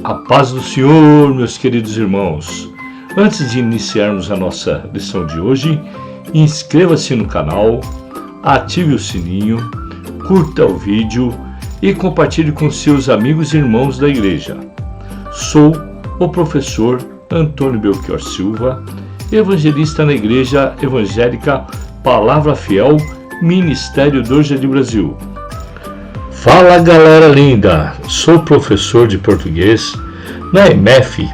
A paz do Senhor, meus queridos irmãos. Antes de iniciarmos a nossa lição de hoje, inscreva-se no canal, ative o sininho, curta o vídeo e compartilhe com seus amigos e irmãos da igreja. Sou o professor Antônio Belchior Silva, evangelista na Igreja Evangélica Palavra Fiel, Ministério do Jardim Brasil. Fala galera linda, sou professor de português na EMEF,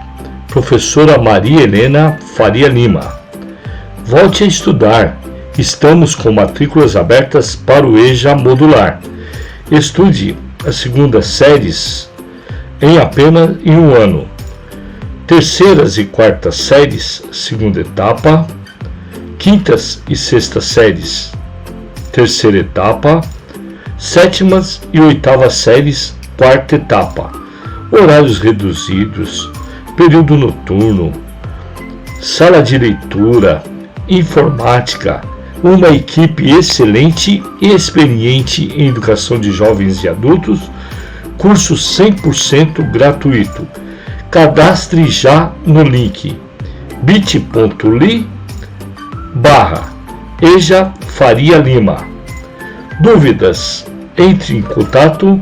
professora Maria Helena Faria Lima. Volte a estudar, estamos com matrículas abertas para o EJA modular. Estude as segundas séries em apenas um ano. Terceiras e quartas séries, segunda etapa. Quintas e sextas séries, terceira etapa. Sétimas e oitavas séries, quarta etapa. Horários reduzidos, período noturno, sala de leitura, informática, uma equipe excelente e experiente em educação de jovens e adultos, curso 100% gratuito. Cadastre já no link bit.ly/EJA Faria Lima. Dúvidas? Entre em contato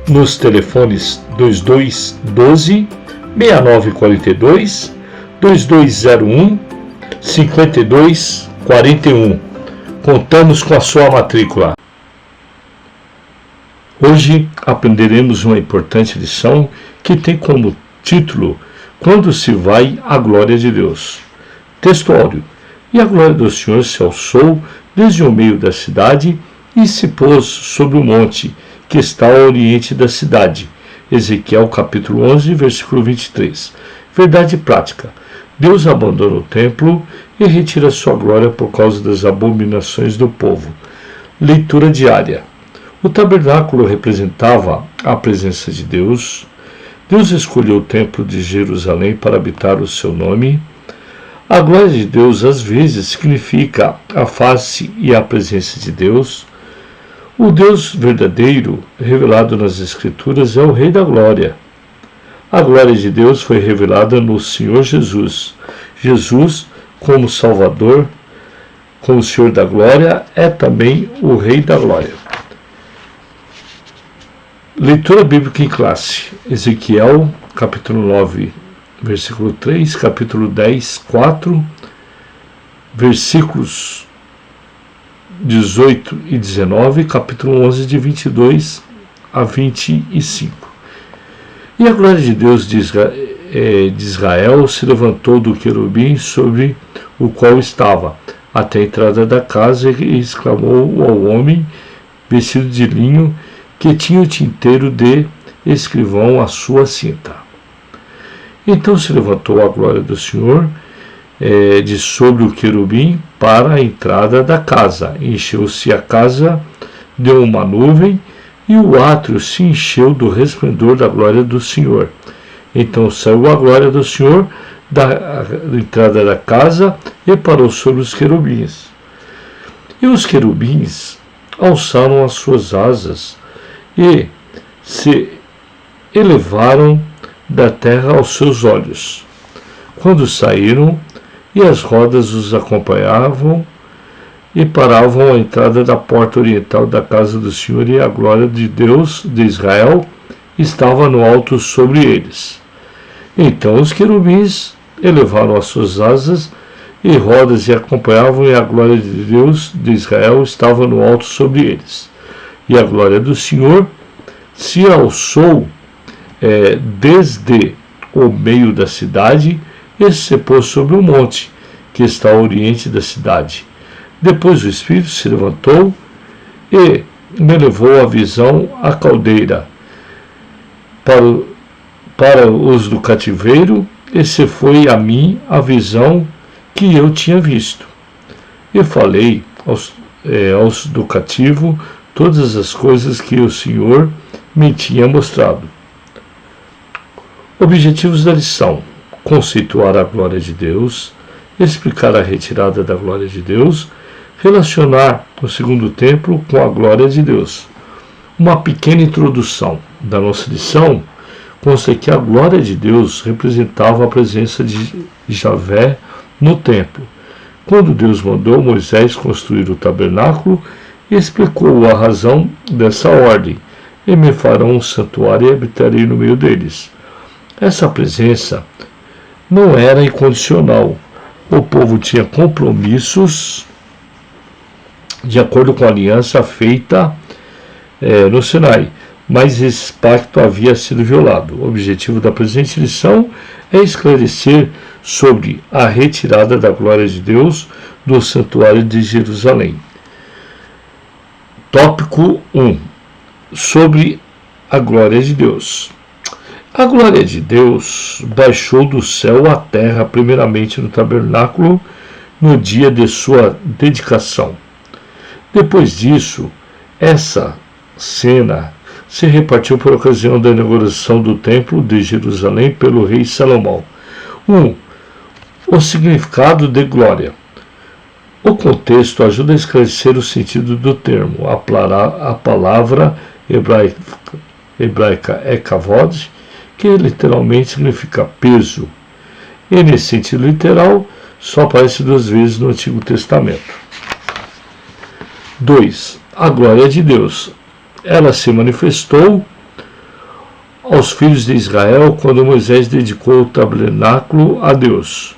nos telefones 2212 6942 2201 5241. Contamos com a sua matrícula. Hoje aprenderemos uma importante lição que tem como título: Quando se vai a glória de Deus. Textuário: E a glória do Senhor se alçou desde o meio da cidade e se pôs sobre o monte que está ao oriente da cidade. Ezequiel capítulo 11, versículo 23. Verdade prática: Deus abandona o templo e retira sua glória por causa das abominações do povo. Leitura diária. O tabernáculo representava a presença de Deus. Deus escolheu o templo de Jerusalém para habitar o seu nome. A glória de Deus às vezes significa a face e a presença de Deus. O Deus verdadeiro, revelado nas Escrituras, é o Rei da Glória. A glória de Deus foi revelada no Senhor Jesus. Jesus, como Salvador, como Senhor da Glória, é também o Rei da Glória. Leitura bíblica em classe. Ezequiel, capítulo 9, versículo 3, capítulo 10, 4, versículos 18 e 19, capítulo 11, de 22 a 25. E a glória de Deus de Israel se levantou do querubim sobre o qual estava, até a entrada da casa, e exclamou ao homem vestido de linho, que tinha o tinteiro de escrivão à sua cinta. Então se levantou a glória do Senhor de sobre o querubim para a entrada da casa. Encheu-se a casa de uma nuvem, e o átrio se encheu do resplendor da glória do Senhor. Então saiu a glória do Senhor da entrada da casa e parou sobre os querubins. E os querubins alçaram as suas asas e se elevaram da terra aos seus olhos, quando saíram, e as rodas os acompanhavam e paravam à entrada da porta oriental da casa do Senhor, e a glória de Deus de Israel estava no alto sobre eles. Então os querubins elevaram as suas asas e rodas e acompanhavam, e a glória de Deus de Israel estava no alto sobre eles. E a glória do Senhor se alçou desde o meio da cidade e se pôs sobre o monte que está ao oriente da cidade. Depois o Espírito se levantou e me levou a visão à caldeira para os do cativeiro, e se foi a mim a visão que eu tinha visto. E falei aos do cativo todas as coisas que o Senhor me tinha mostrado. Objetivos da lição: conceituar a glória de Deus, explicar a retirada da glória de Deus, relacionar o segundo templo com a glória de Deus. Uma pequena introdução da nossa lição consta que a glória de Deus representava a presença de Javé no templo. Quando Deus mandou Moisés construir o tabernáculo, explicou a razão dessa ordem: e me farão um santuário e habitarei no meio deles. Essa presença não era incondicional. O povo tinha compromissos de acordo com a aliança feita no Sinai, mas esse pacto havia sido violado. O objetivo da presente lição é esclarecer sobre a retirada da glória de Deus do santuário de Jerusalém. Tópico 1. Sobre a glória de Deus. A glória de Deus baixou do céu à terra, primeiramente no tabernáculo, no dia de sua dedicação. Depois disso, essa cena se repartiu por ocasião da inauguração do Templo de Jerusalém pelo rei Salomão. 1. O significado de glória. O contexto ajuda a esclarecer o sentido do termo. A palavra hebraica é kavod, que literalmente significa peso. E nesse sentido literal, só aparece 2 vezes no Antigo Testamento. 2. A glória de Deus. Ela se manifestou aos filhos de Israel quando Moisés dedicou o tabernáculo a Deus.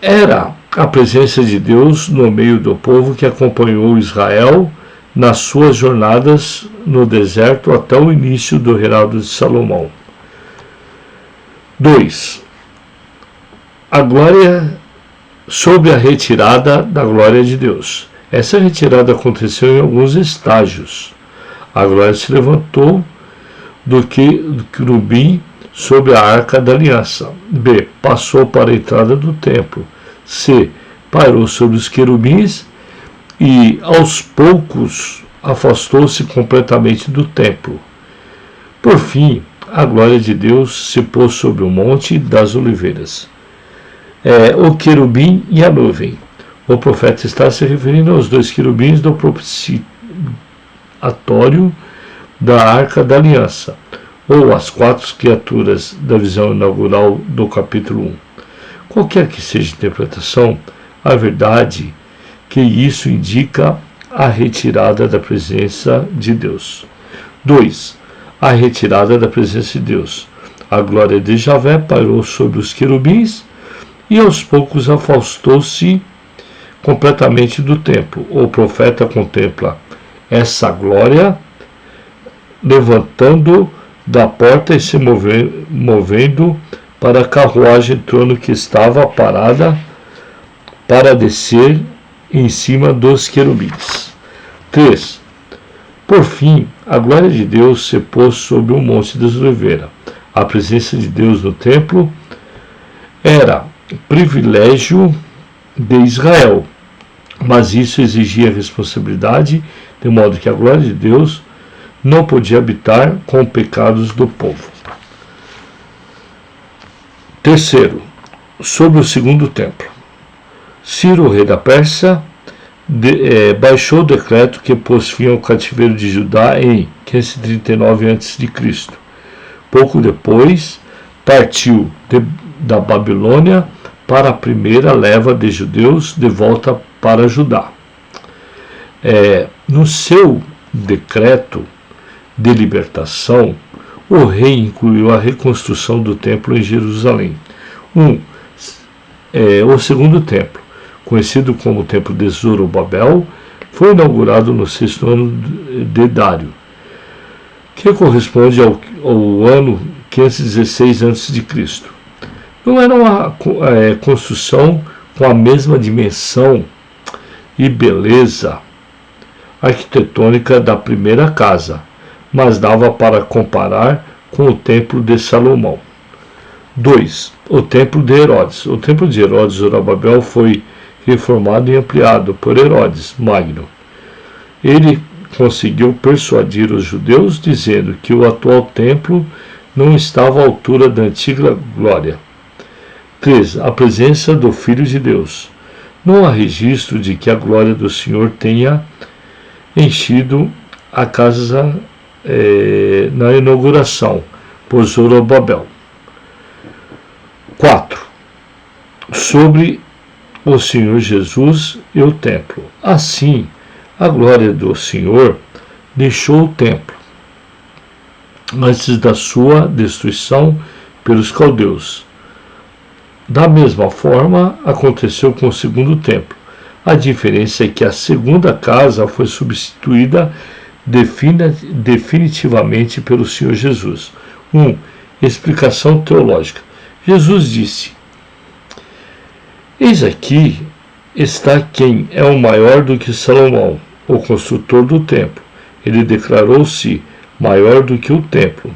Era a presença de Deus no meio do povo que acompanhou Israel nas suas jornadas no deserto até o início do reinado de Salomão. 2. A glória sobre a retirada da glória de Deus. Essa retirada aconteceu em alguns estágios. A glória se levantou do querubim sobre a arca da aliança. B. Passou para a entrada do templo. C. Pairou sobre os querubins e, aos poucos, afastou-se completamente do templo. Por fim, a glória de Deus se pôs sobre o Monte das Oliveiras. O querubim e a nuvem. O profeta está se referindo aos 2 querubins do propiciatório da Arca da Aliança, ou as 4 criaturas da visão inaugural do capítulo 1. Qualquer que seja a interpretação, a verdade que isso indica a retirada da presença de Deus. 2. A retirada da presença de Deus. A glória de Javé pairou sobre os querubins e aos poucos afastou-se completamente do templo. O profeta contempla essa glória levantando da porta e se movendo para a carruagem trono que estava parada para descer em cima dos querubins. 3. Por fim, a glória de Deus se pôs sobre o Monte das Oliveiras. A presença de Deus no templo era privilégio de Israel, mas isso exigia responsabilidade, de modo que a glória de Deus não podia habitar com pecados do povo. 3. Sobre o segundo templo. Ciro, rei da Pérsia, baixou o decreto que pôs fim ao cativeiro de Judá em 539 a.C. Pouco depois, partiu da Babilônia para a primeira leva de judeus de volta para Judá. No seu decreto de libertação, o rei incluiu a reconstrução do templo em Jerusalém. O segundo templo, conhecido como o Templo de Zorobabel, foi inaugurado no 6º ano de Dário, que corresponde ao ano 516 a.C. Não era uma construção com a mesma dimensão e beleza arquitetônica da primeira casa, mas dava para comparar com o Templo de Salomão. 2. O Templo de Herodes. O Templo de Herodes Zorobabel foi reformado e ampliado por Herodes Magno. Ele conseguiu persuadir os judeus dizendo que o atual templo não estava à altura da antiga glória. 3. A presença do Filho de Deus. Não há registro de que a glória do Senhor tenha enchido a casa na inauguração por Zorobabel. 4. Sobre o Senhor Jesus e o templo. Assim, a glória do Senhor deixou o templo antes da sua destruição pelos caldeus. Da mesma forma, aconteceu com o segundo templo. A diferença é que a segunda casa foi substituída definitivamente pelo Senhor Jesus. 1. Explicação teológica. Jesus disse: Eis aqui está quem é o maior do que Salomão, o construtor do templo. Ele declarou-se maior do que o templo.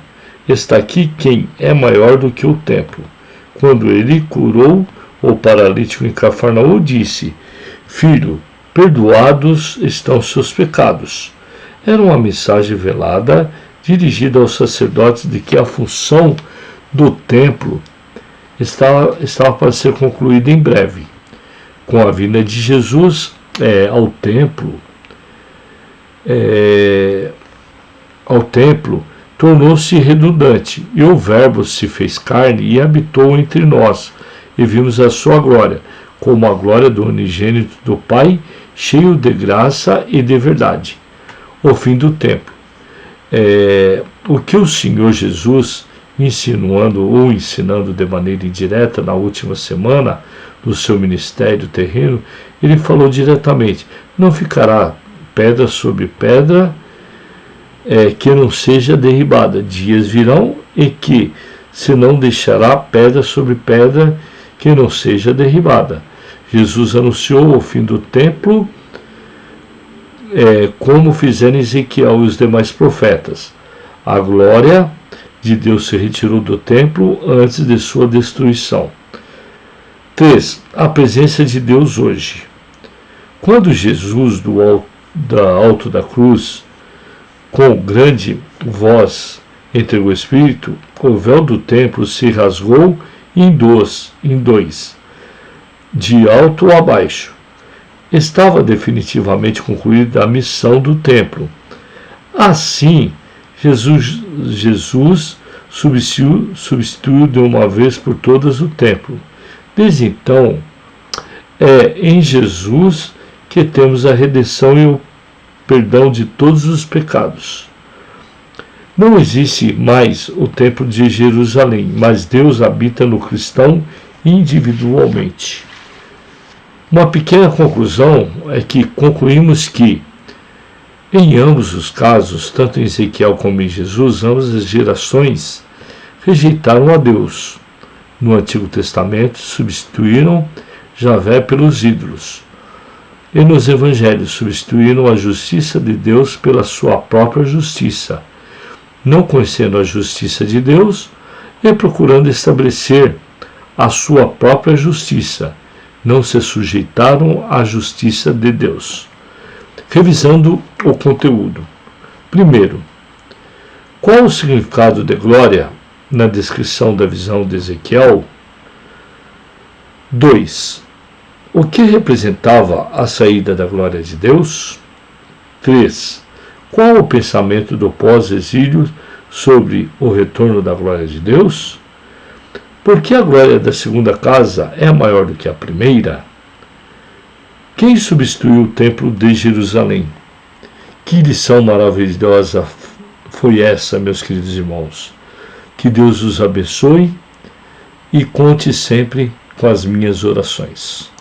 Está aqui quem é maior do que o templo. Quando ele curou o paralítico em Cafarnaum, disse: Filho, perdoados estão seus pecados. Era uma mensagem velada dirigida aos sacerdotes de que a função do templo estava para ser concluída em breve. Com a vinda de Jesus ao templo, tornou-se redundante, e o Verbo se fez carne e habitou entre nós, e vimos a sua glória, como a glória do unigênito do Pai, cheio de graça e de verdade. O fim do templo. O que o Senhor Jesus, ensinando de maneira indireta na última semana do seu ministério terreno, ele falou diretamente: não ficará pedra sobre pedra que não seja derribada. Dias virão e que se não deixará pedra sobre pedra que não seja derribada. Jesus anunciou o fim do templo, como fizeram Ezequiel e os demais profetas. A glória de Deus se retirou do templo antes de sua destruição. 3. A presença de Deus hoje. Quando Jesus, do alto da cruz, com grande voz entregou o Espírito, o véu do templo se rasgou em dois, de alto a baixo. Estava definitivamente concluída a missão do templo. Assim, Jesus substituiu de uma vez por todas o templo. Desde então, é em Jesus que temos a redenção e o perdão de todos os pecados. Não existe mais o templo de Jerusalém, mas Deus habita no cristão individualmente. Uma pequena conclusão é que concluímos que, em ambos os casos, tanto em Ezequiel como em Jesus, ambas as gerações rejeitaram a Deus. No Antigo Testamento, substituíram Javé pelos ídolos. E nos Evangelhos, substituíram a justiça de Deus pela sua própria justiça, não conhecendo a justiça de Deus e procurando estabelecer a sua própria justiça. Não se sujeitaram à justiça de Deus. Revisando o conteúdo. Primeiro, qual o significado de glória na descrição da visão de Ezequiel? 2. O que representava a saída da glória de Deus? 3. Qual o pensamento do pós-exílio sobre o retorno da glória de Deus? Por que a glória da segunda casa é maior do que a primeira? Quem substituiu o templo de Jerusalém? Que lição maravilhosa foi essa, meus queridos irmãos? Que Deus os abençoe e conte sempre com as minhas orações.